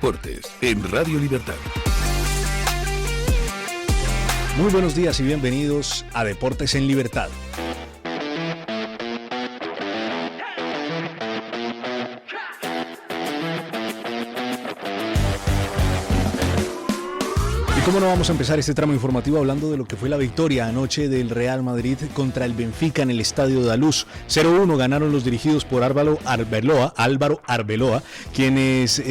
Deportes en Radio Libertad. Muy buenos días y bienvenidos a Deportes en Libertad. ¿Y cómo no vamos a empezar este tramo informativo hablando de lo que fue la victoria anoche del Real Madrid contra el Benfica en el Estadio Daluz? 0-1 ganaron los dirigidos por Álvaro Arbeloa, quienes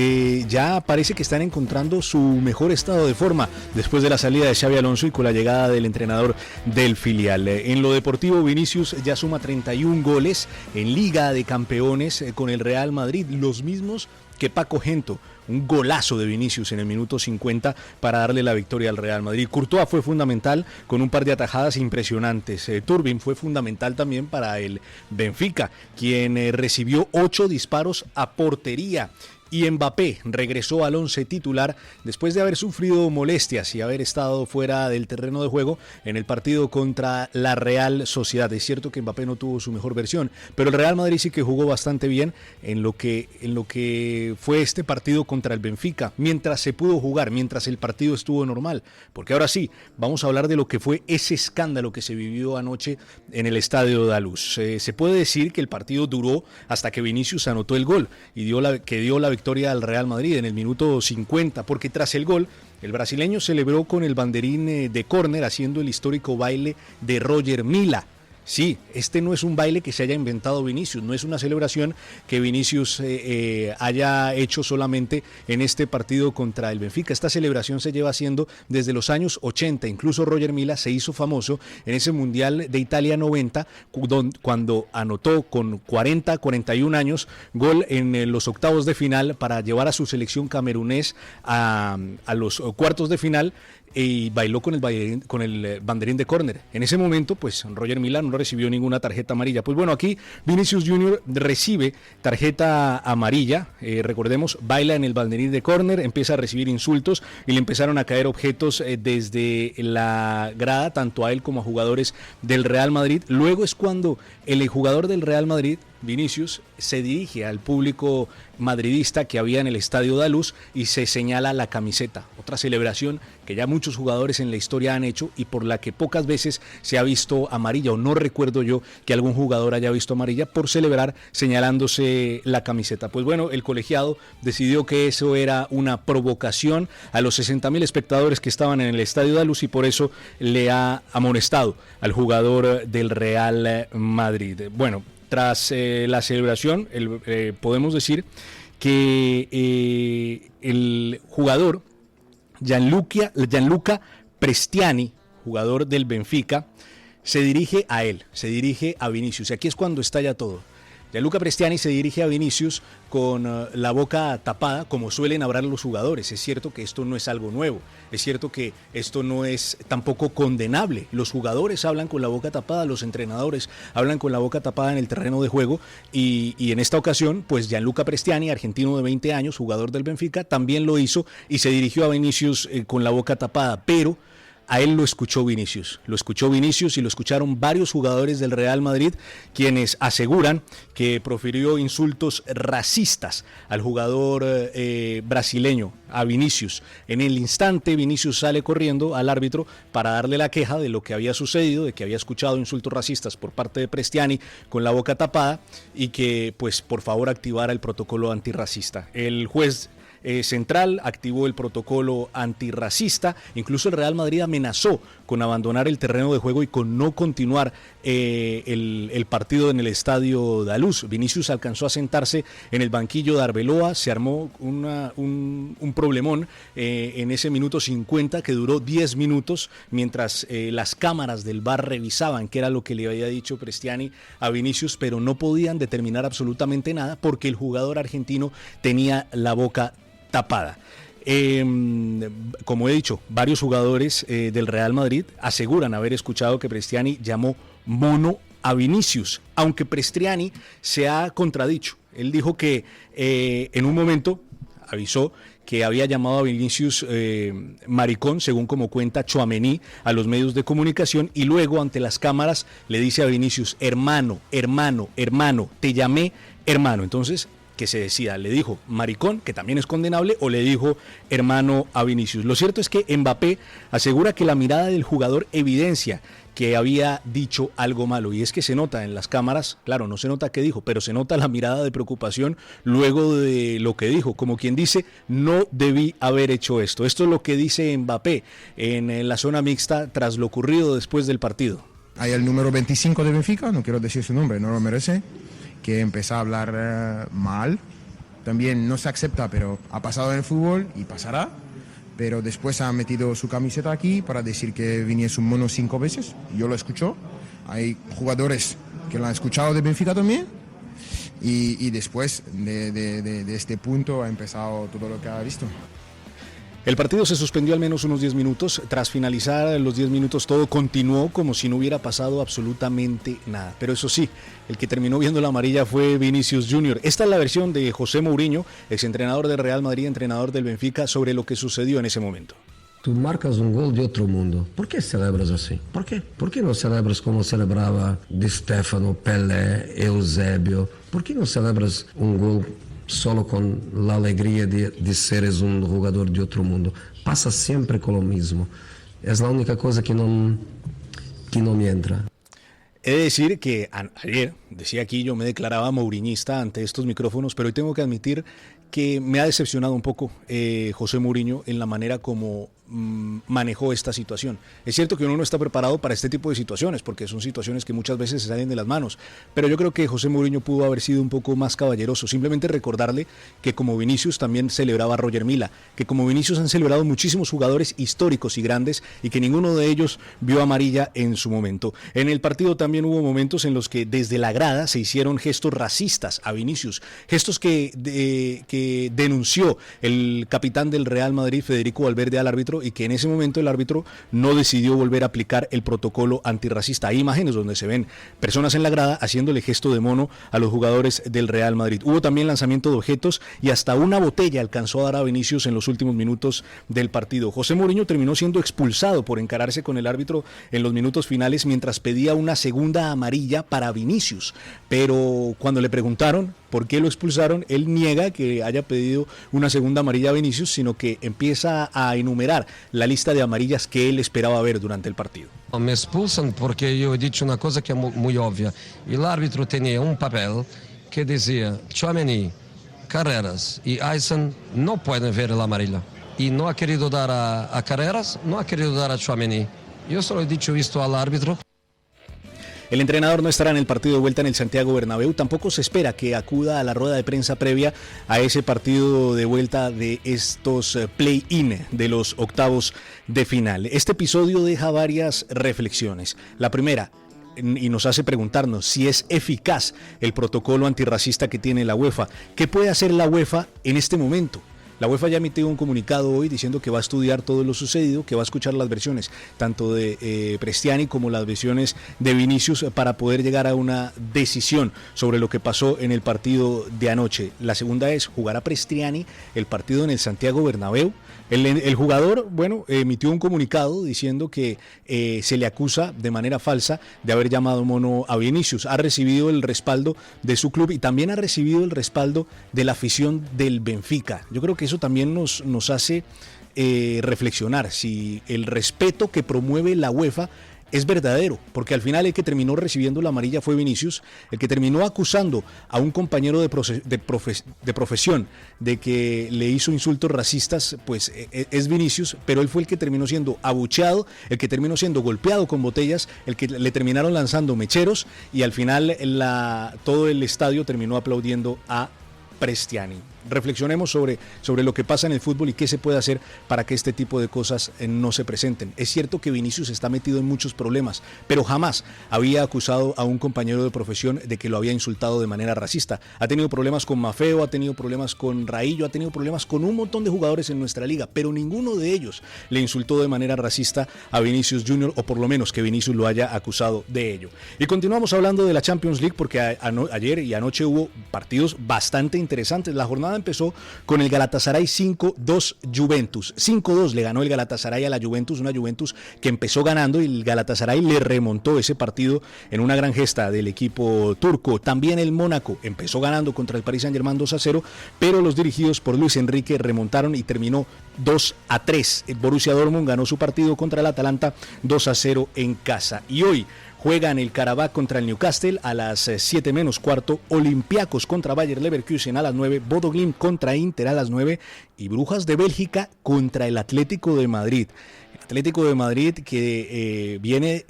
ya parece que están encontrando su mejor estado de forma después de la salida de Xabi Alonso y con la llegada del entrenador del filial. En lo deportivo, Vinicius ya suma 31 goles en Liga de Campeones con el Real Madrid, los mismos que Paco Gento. Un golazo de Vinicius en el minuto 50 para darle la victoria al Real Madrid. Courtois fue fundamental con un par de atajadas impresionantes. Turbin fue fundamental también para el Benfica, quien recibió 8 disparos a portería. Y Mbappé regresó al once titular después de haber sufrido molestias y haber estado fuera del terreno de juego en el partido contra la Real Sociedad. Es cierto que Mbappé no tuvo su mejor versión, pero el Real Madrid sí que jugó bastante bien en lo que fue este partido contra el Benfica, mientras se pudo jugar, mientras el partido estuvo normal. Porque ahora sí, vamos a hablar de lo que fue ese escándalo que se vivió anoche en el Estadio Daluz. Se puede decir que el partido duró hasta que Vinicius anotó el gol y dio la victoria al Real Madrid en el minuto 50, porque tras el gol, el brasileño celebró con el banderín de córner haciendo el histórico baile de Roger Mila. Sí, este no es un baile que se haya inventado Vinicius, no es una celebración que Vinicius haya hecho solamente en este partido contra el Benfica. Esta celebración se lleva haciendo desde los años 80, incluso Roger Mila se hizo famoso en ese Mundial de Italia 90, cuando anotó con 41 años gol en los octavos de final para llevar a su selección camerunés a los cuartos de final. Y bailó con el banderín de córner. En ese momento, pues Roger Mila no recibió ninguna tarjeta amarilla. Pues bueno, aquí Vinicius Junior recibe tarjeta amarilla. Recordemos, baila en el banderín de córner, empieza a recibir insultos y le empezaron a caer objetos desde la grada, tanto a él como a jugadores del Real Madrid. Luego es cuando el jugador del Real Madrid, Vinicius, se dirige al público madridista que había en el Estadio Daluz y se señala la camiseta, otra celebración que ya muchos jugadores en la historia han hecho y por la que pocas veces se ha visto amarilla, o no recuerdo yo que algún jugador haya visto amarilla por celebrar señalándose la camiseta. Pues bueno, el colegiado decidió que eso era una provocación a los 60,000 espectadores que estaban en el Estadio Daluz y por eso le ha amonestado al jugador del Real Madrid. Bueno, tras la celebración, podemos decir que el jugador Gianluca Prestiani, jugador del Benfica, se dirige a Vinicius. Y aquí es cuando estalla todo. Gianluca Prestiani se dirige a Vinicius con la boca tapada, como suelen hablar los jugadores. Es cierto que esto no es algo nuevo, es cierto que esto no es tampoco condenable. Los jugadores hablan con la boca tapada, los entrenadores hablan con la boca tapada en el terreno de juego y en esta ocasión, pues Gianluca Prestiani, argentino de 20 años, jugador del Benfica, también lo hizo y se dirigió a Vinicius con la boca tapada, pero a él lo escuchó Vinicius y lo escucharon varios jugadores del Real Madrid, quienes aseguran que profirió insultos racistas al jugador brasileño, a Vinicius. En el instante, Vinicius sale corriendo al árbitro para darle la queja de lo que había sucedido, de que había escuchado insultos racistas por parte de Prestiani con la boca tapada y que, pues, por favor activara el protocolo antirracista. El juez central activó el protocolo antirracista. Incluso el Real Madrid amenazó con abandonar el terreno de juego y con no continuar el partido en el Estadio Daluz. Vinicius alcanzó a sentarse en el banquillo de Arbeloa, se armó un problemón en ese minuto 50 que duró 10 minutos mientras las cámaras del VAR revisaban qué era lo que le había dicho Prestiani a Vinicius, pero no podían determinar absolutamente nada porque el jugador argentino tenía la boca tapada. Como he dicho, varios jugadores del Real Madrid aseguran haber escuchado que Prestiani llamó mono a Vinicius, aunque Prestiani se ha contradicho. Él dijo que en un momento avisó que había llamado a Vinicius maricón, según como cuenta Tchouaméni a los medios de comunicación, y luego ante las cámaras le dice a Vinicius, hermano, te llamé hermano. Entonces, que se decida, le dijo maricón, que también es condenable, o le dijo hermano a Vinicius. Lo cierto es que Mbappé asegura que la mirada del jugador evidencia que había dicho algo malo, y es que se nota en las cámaras, claro, no se nota qué dijo, pero se nota la mirada de preocupación luego de lo que dijo, como quien dice, no debí haber hecho esto. Esto es lo que dice Mbappé en la zona mixta tras lo ocurrido después del partido. Hay el número 25 de Benfica, no quiero decir su nombre, no lo merece, que empezó a hablar mal. También no se acepta, pero ha pasado en el fútbol y pasará. Pero después ha metido su camiseta aquí para decir que Vini es un mono 5 veces. Yo lo escucho. Hay jugadores que lo han escuchado de Benfica también. Y después de este punto ha empezado todo lo que ha visto. El partido se suspendió al menos unos 10 minutos. Tras finalizar los 10 minutos todo continuó como si no hubiera pasado absolutamente nada. Pero eso sí, el que terminó viendo la amarilla fue Vinicius Junior. Esta es la versión de José Mourinho, exentrenador del Real Madrid, entrenador del Benfica, sobre lo que sucedió en ese momento. Tu marcas un gol de otro mundo. ¿Por qué celebras así? ¿Por qué? ¿Por qué no celebras como celebraba Di Stefano, Pelé, Eusebio? ¿Por qué no celebras un gol solo con la alegría de seres un jugador de otro mundo? Pasa siempre con lo mismo. Es la única cosa que no me entra. He de decir que ayer, decía aquí, yo me declaraba mouriñista ante estos micrófonos, pero hoy tengo que admitir que me ha decepcionado un poco José Mourinho en la manera como manejó esta situación. Es cierto que uno no está preparado para este tipo de situaciones, porque son situaciones que muchas veces se salen de las manos, pero yo creo que José Mourinho pudo haber sido un poco más caballeroso. Simplemente recordarle que como Vinicius también celebraba a Roger Milla, que como Vinicius han celebrado muchísimos jugadores históricos y grandes y que ninguno de ellos vio amarilla en su momento. En el partido también hubo momentos en los que desde la grada se hicieron gestos racistas a Vinicius, gestos que denunció el capitán del Real Madrid, Federico Valverde, al árbitro, y que en ese momento el árbitro no decidió volver a aplicar el protocolo antirracista. Hay imágenes donde se ven personas en la grada haciéndole gesto de mono a los jugadores del Real Madrid. Hubo también lanzamiento de objetos y hasta una botella alcanzó a dar a Vinicius en los últimos minutos del partido. José Mourinho terminó siendo expulsado por encararse con el árbitro en los minutos finales mientras pedía una segunda amarilla para Vinicius, pero cuando le preguntaron por qué lo expulsaron, él niega que haya pedido una segunda amarilla a Vinicius, sino que empieza a enumerar la lista de amarillas que él esperaba ver durante el partido. Me expulsan porque yo he dicho una cosa que es muy obvia. El árbitro tenía un papel que decía Tchouaméni, Carreras y Aysan no pueden ver la amarilla. Y no ha querido dar a Carreras, no ha querido dar a Tchouaméni. Yo solo he dicho esto al árbitro. El entrenador no estará en el partido de vuelta en el Santiago Bernabéu. Tampoco se espera que acuda a la rueda de prensa previa a ese partido de vuelta de estos play-in de los octavos de final. Este episodio deja varias reflexiones. La primera, y nos hace preguntarnos si es eficaz el protocolo antirracista que tiene la UEFA. ¿Qué puede hacer la UEFA en este momento? La UEFA ya emitió un comunicado hoy diciendo que va a estudiar todo lo sucedido, que va a escuchar las versiones tanto de Prestiani como las versiones de Vinicius para poder llegar a una decisión sobre lo que pasó en el partido de anoche. La segunda es, ¿jugará Prestiani el partido en el Santiago Bernabéu? El jugador, emitió un comunicado diciendo que se le acusa de manera falsa de haber llamado mono a Vinicius. Ha recibido el respaldo de su club y también ha recibido el respaldo de la afición del Benfica. Yo creo que eso también nos hace reflexionar si el respeto que promueve la UEFA es verdadero, porque al final el que terminó recibiendo la amarilla fue Vinicius, el que terminó acusando a un compañero de profesión de que le hizo insultos racistas, pues es Vinicius, pero él fue el que terminó siendo abucheado, el que terminó siendo golpeado con botellas, el que le terminaron lanzando mecheros y al final todo el estadio terminó aplaudiendo a Prestiani. Reflexionemos sobre lo que pasa en el fútbol y qué se puede hacer para que este tipo de cosas no se presenten. Es cierto que Vinicius está metido en muchos problemas, pero jamás había acusado a un compañero de profesión de que lo había insultado de manera racista. Ha tenido problemas con Maffeo, ha tenido problemas con Raillo, ha tenido problemas con un montón de jugadores en nuestra liga, pero ninguno de ellos le insultó de manera racista a Vinicius Junior, o por lo menos que Vinicius lo haya acusado de ello. Y continuamos hablando de la Champions League porque ayer y anoche hubo partidos bastante interesantes. La jornada jornada empezó con el Galatasaray 5-2 Juventus. 5-2 le ganó el Galatasaray a la Juventus, una Juventus que empezó ganando y el Galatasaray le remontó ese partido en una gran gesta del equipo turco. También el Mónaco empezó ganando contra el Paris Saint-Germain 2-0, pero los dirigidos por Luis Enrique remontaron y terminó 2-3. El Borussia Dortmund ganó su partido contra el Atalanta 2-0 en casa. Y hoy juegan el Karabakh contra el Newcastle a las 7 menos cuarto, Olympiacos contra Bayer Leverkusen a las 9, Bodo Glimt contra Inter a las 9 y Brujas de Bélgica contra el Atlético de Madrid. El Atlético de Madrid que viene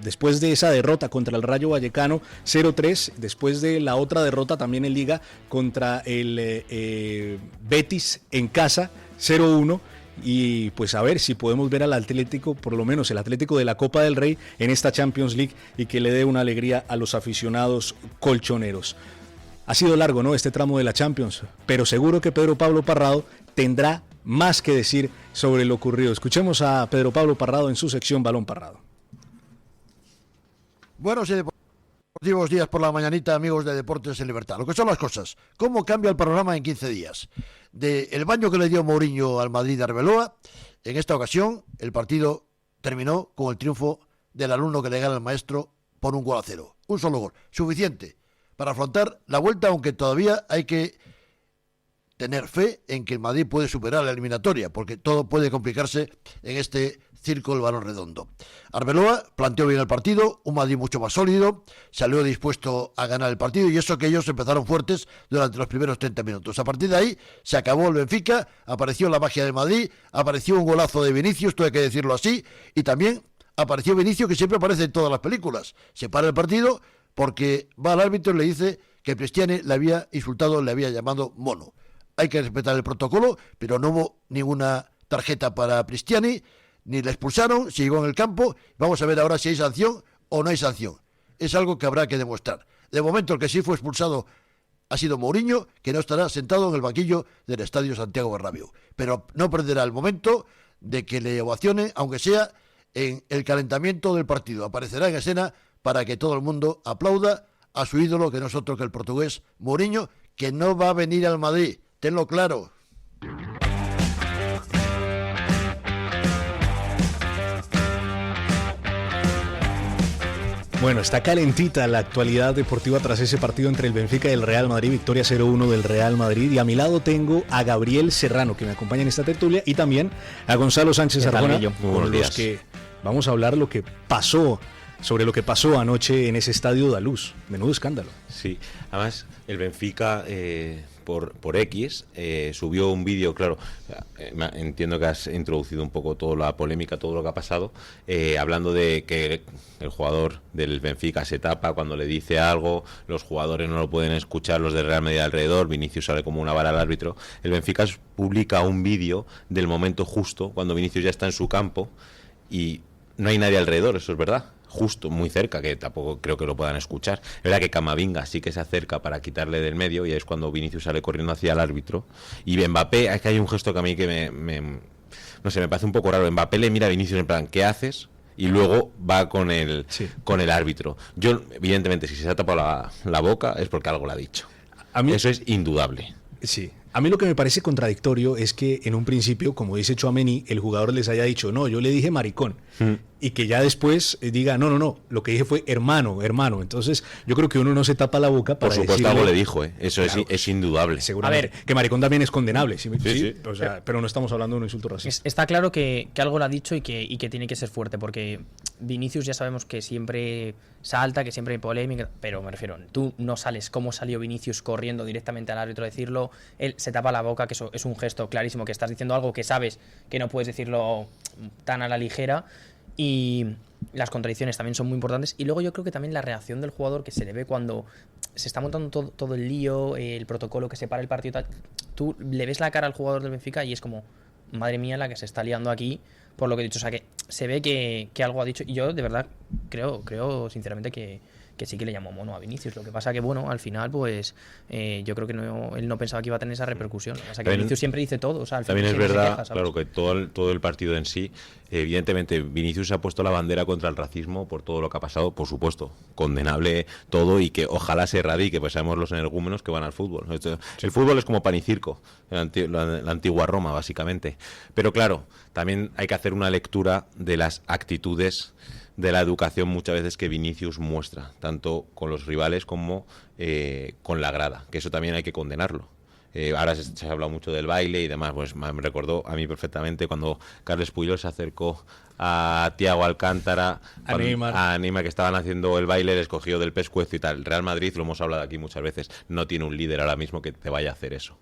después de esa derrota contra el Rayo Vallecano 0-3, después de la otra derrota también en Liga contra el Betis en casa 0-1. Y pues a ver si podemos ver al Atlético, por lo menos el Atlético de la Copa del Rey en esta Champions League y que le dé una alegría a los aficionados colchoneros. Ha sido largo, ¿no?, este tramo de la Champions, pero seguro que Pedro Pablo Parrado tendrá más que decir sobre lo ocurrido. Escuchemos a Pedro Pablo Parrado en su sección Balón Parrado. Buenos y deportivos días por la mañanita, amigos de Deportes en Libertad. Lo que son las cosas, ¿cómo cambia el panorama en 15 días? El baño que le dio Mourinho al Madrid de Arbeloa, en esta ocasión el partido terminó con el triunfo del alumno que le gana al maestro por 1-0. Un solo gol, suficiente para afrontar la vuelta, aunque todavía hay que tener fe en que el Madrid puede superar la eliminatoria, porque todo puede complicarse en este circo del balón redondo. Arbeloa planteó bien el partido, un Madrid mucho más sólido, salió dispuesto a ganar el partido, y eso que ellos empezaron fuertes durante los primeros 30 minutos. A partir de ahí se acabó el Benfica, apareció la magia del Madrid, apareció un golazo de Vinicius, esto hay que decirlo así, y también apareció Vinicius, que siempre aparece en todas las películas. Se para el partido porque va al árbitro y le dice que Cristiani le había insultado, le había llamado mono. Hay que respetar el protocolo, pero no hubo ninguna tarjeta para Cristiani, ni le expulsaron, siguió en el campo. Vamos a ver ahora si hay sanción o no hay sanción. Es algo que habrá que demostrar. De momento el que sí fue expulsado ha sido Mourinho, que no estará sentado en el banquillo del Estadio Santiago Bernabéu. Pero no perderá el momento de que le ovacione, aunque sea en el calentamiento del partido. Aparecerá en escena para que todo el mundo aplauda a su ídolo, que no es otro que el portugués Mourinho, que no va a venir al Madrid. Tenlo claro. Bueno, está calentita la actualidad deportiva tras ese partido entre el Benfica y el Real Madrid, victoria 0-1 del Real Madrid, y a mi lado tengo a Gabriel Serrano, que me acompaña en esta tertulia, y también a Gonzalo Sánchez Arjona, con los que vamos a hablar sobre lo que pasó anoche en ese estadio de Luz. Menudo escándalo. Sí, además el Benfica por X subió un vídeo, claro, entiendo que has introducido un poco toda la polémica, todo lo que ha pasado, hablando de que el jugador del Benfica se tapa cuando le dice algo, los jugadores no lo pueden escuchar, los del Real Madrid alrededor, Vinicius sale como una vara al árbitro. El Benfica publica un vídeo del momento justo, cuando Vinicius ya está en su campo y no hay nadie alrededor, eso es verdad. Justo, muy cerca, que tampoco creo que lo puedan escuchar. Es verdad que Camavinga sí que se acerca para quitarle del medio, y es cuando Vinicius sale corriendo hacia el árbitro. Y Mbappé, es que hay un gesto que a mí que no sé, me parece un poco raro. Mbappé le mira a Vinicius en plan, ¿qué haces? Y luego va con el árbitro. Yo, evidentemente, si se ha tapado la boca es porque algo le ha dicho. A mí, eso es indudable. Sí. A mí lo que me parece contradictorio es que en un principio, como dice Tchouaméni, el jugador les haya dicho, no, yo le dije maricón, y que ya después diga, no, lo que dije fue hermano. Entonces, yo creo que uno no se tapa la boca para decirle... Por supuesto, algo le dijo, eso claro, es indudable. Seguramente. A ver, que maricón también es condenable, ¿sí? O sea, pero no estamos hablando de un insulto racista. Está claro que algo le ha dicho y que tiene que ser fuerte, porque Vinicius ya sabemos que siempre salta, que siempre hay polémica, pero me refiero, tú no sales como salió Vinicius corriendo directamente al árbitro a decirlo, él se tapa la boca, que eso es un gesto clarísimo, que estás diciendo algo que sabes que no puedes decirlo tan a la ligera, y las contradicciones también son muy importantes. Y luego yo creo que también la reacción del jugador, que se le ve cuando se está montando todo el lío, el protocolo que separa el partido, tal, tú le ves la cara al jugador del Benfica y es como, madre mía, la que se está liando aquí por lo que he dicho. O sea, que se ve que algo ha dicho, y yo de verdad creo sinceramente que sí que le llamó mono a Vinicius. Lo que pasa que, bueno, al final, pues yo creo que él no pensaba que iba a tener esa repercusión. O sea, que Vinicius siempre dice todo. O sea, al final también es siempre se verdad, queja, ¿sabes? claro, que todo el partido en sí, evidentemente, Vinicius ha puesto la bandera contra el racismo por todo lo que ha pasado, por supuesto, condenable todo y que ojalá se erradique, pues sabemos los energúmenos que van al fútbol. El fútbol es como pan y circo, la antigua Roma, básicamente. Pero claro, también hay que hacer una lectura de las actitudes de la educación muchas veces que Vinicius muestra, tanto con los rivales como con la grada, que eso también hay que condenarlo. Ahora se ha hablado mucho del baile y demás, pues me recordó a mí perfectamente cuando Carles Puyol se acercó a Thiago Alcántara, a Neymar, que estaban haciendo el baile, les cogió del pescuezo y tal. El Real Madrid, lo hemos hablado aquí muchas veces, no tiene un líder ahora mismo que te vaya a hacer eso.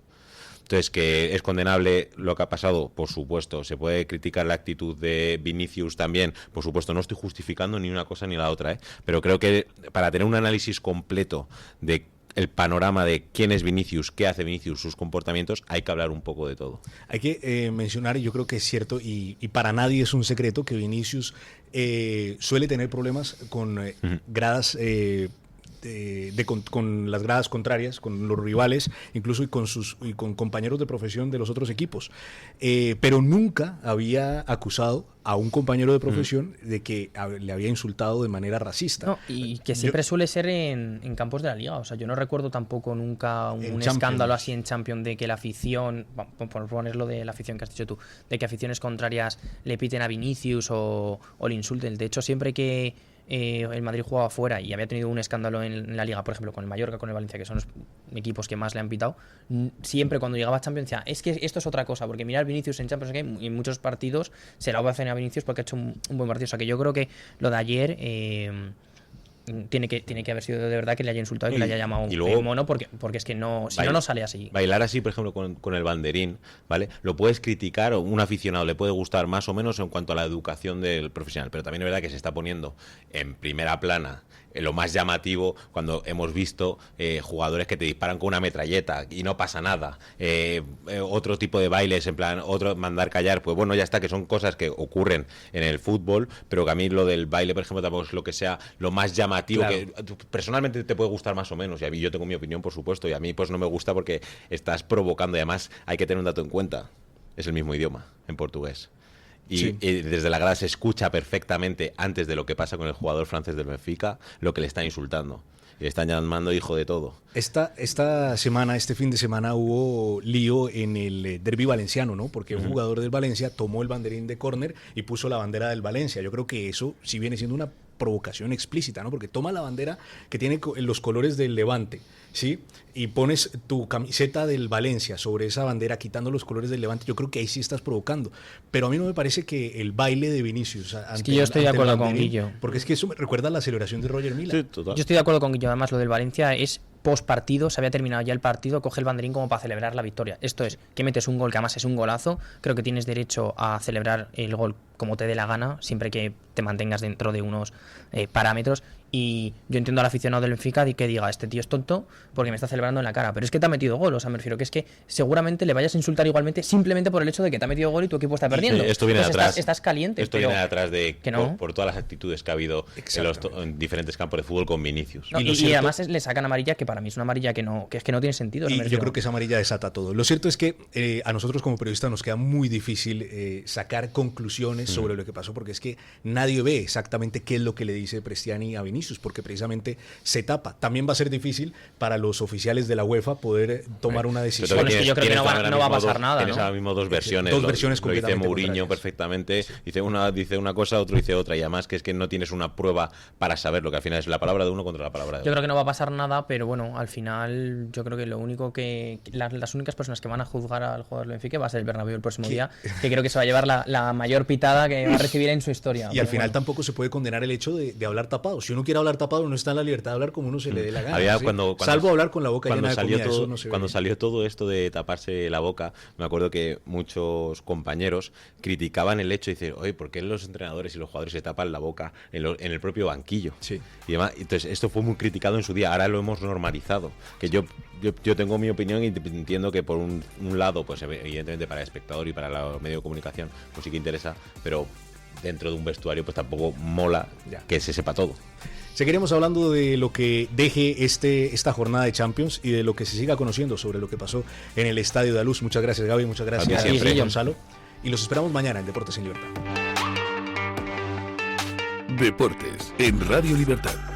Entonces, que es condenable lo que ha pasado, por supuesto. Se puede criticar la actitud de Vinicius también, por supuesto. No estoy justificando ni una cosa ni la otra, pero creo que para tener un análisis completo de el panorama de quién es Vinicius, qué hace Vinicius, sus comportamientos, hay que hablar un poco de todo. Hay que mencionar, y yo creo que es cierto, y para nadie es un secreto, que Vinicius suele tener problemas con gradas con las gradas contrarias, con los rivales, incluso y con compañeros de profesión de los otros equipos. Pero nunca había acusado a un compañero de profesión de que le había insultado de manera racista. No, y que siempre suele ser en campos de la liga. O sea, yo no recuerdo tampoco nunca un escándalo así en Champions de que la afición, por ponerlo de la afición que has dicho tú, de que aficiones contrarias le piten a Vinicius o le insulten. De hecho, siempre que el Madrid jugaba fuera y había tenido un escándalo en la liga, por ejemplo, con el Mallorca, con el Valencia, que son los equipos que más le han pitado, siempre cuando llegaba a Champions decía, es que esto es otra cosa, porque mirar Vinicius en Champions, en muchos partidos se la va a hacer a Vinicius porque ha hecho un buen partido. O sea, que yo creo que lo de ayer tiene que haber sido de verdad que le haya insultado y que le haya llamado un mono, porque es que no, si no sale así. Bailar así, por ejemplo, con el banderín, ¿vale? Lo puedes criticar, o un aficionado le puede gustar más o menos en cuanto a la educación del profesional, pero también es verdad que se está poniendo en primera plana lo más llamativo cuando hemos visto jugadores que te disparan con una metralleta y no pasa nada, otro tipo de bailes, en plan, otro mandar callar, pues bueno, ya está, que son cosas que ocurren en el fútbol, pero que a mí lo del baile, por ejemplo, tampoco es lo que sea lo más llamativo, claro, que personalmente te puede gustar más o menos, y a mí yo tengo mi opinión, por supuesto, y a mí pues no me gusta porque estás provocando, y además hay que tener un dato en cuenta, es el mismo idioma en portugués. Y desde la grada se escucha perfectamente, antes de lo que pasa con el jugador francés del Benfica, lo que le está insultando. Y le están llamando hijo de todo. Esta semana, este fin de semana, hubo lío en el derbi valenciano, ¿no? Porque un jugador del Valencia tomó el banderín de córner y puso la bandera del Valencia. Yo creo que eso sí viene siendo una provocación explícita, ¿no? Porque toma la bandera que tiene los colores del Levante, ¿sí? Y pones tu camiseta del Valencia sobre esa bandera quitando los colores del Levante. Yo creo que ahí sí estás provocando. Pero a mí no me parece que el baile de Vinicius es que yo estoy de acuerdo con Guillo. Porque es que eso me recuerda a la celebración de Roger Milla. Sí, total. Yo estoy de acuerdo con Guillo. Además, lo del Valencia es post partido, se había terminado ya el partido, coge el banderín como para celebrar la victoria. Esto es, que metes un gol que además es un golazo, creo que tienes derecho a celebrar el gol como te dé la gana, siempre que te mantengas dentro de unos parámetros. Y yo entiendo al aficionado del Benfica que diga, este tío es tonto porque me está celebrando en la cara, pero es que te ha metido gol. O sea, me refiero que es que seguramente le vayas a insultar igualmente simplemente por el hecho de que te ha metido gol y tu equipo está perdiendo. Esto viene pues atrás. Estás caliente. Esto viene atrás de que no. por todas las actitudes que ha habido en diferentes campos de fútbol con Vinicius. No, y además le sacan amarilla, que para mí es una amarilla que es que no tiene sentido. Y yo creo que esa amarilla desata todo. Lo cierto es que a nosotros como periodistas nos queda muy difícil sacar conclusiones sobre lo que pasó, porque es que nadie ve exactamente qué es lo que le dice Prestiani a Vinicius, porque precisamente se tapa. También va a ser difícil para los oficiales de la UEFA poder tomar una decisión. Bueno, es que yo creo que no va a pasar nada, Tienes ahora mismo dos versiones. Dos versiones completamente lo dice Mourinho perfectamente. Sí. Dice una cosa, otro dice otra. Y además que es que no tienes una prueba para saberlo, que al final es la palabra de uno contra la palabra de otro. Yo creo que no va a pasar nada, pero bueno, al final yo creo que lo único que las únicas personas que van a juzgar al jugador del Benfica va a ser el Bernabéu el próximo día, que creo que se va a llevar la mayor pitada que va a recibir en su historia. Y al final tampoco se puede condenar el hecho de hablar tapado. Si uno quiere hablar tapado, uno está en la libertad de hablar como uno se le dé la gana. ¿Sí? Salvo hablar con la boca llena de comida, eso no se ve. Cuando salió todo esto de taparse la boca, me acuerdo que muchos compañeros criticaban el hecho de decir, oye, ¿por qué los entrenadores y los jugadores se tapan la boca en el propio banquillo? Sí. Y además, entonces esto fue muy criticado en su día, ahora lo hemos normalizado. Que yo tengo mi opinión y entiendo que por un lado, pues evidentemente para el espectador y para los medios de comunicación, pues sí que interesa, pero dentro de un vestuario pues tampoco mola que se sepa todo. Seguiremos hablando de lo que deje esta jornada de Champions y de lo que se siga conociendo sobre lo que pasó en el Estadio de la Luz. Muchas gracias, Gaby, muchas gracias A ti siempre. Gonzalo. Y los esperamos mañana en Deportes en Libertad. Deportes en Radio Libertad.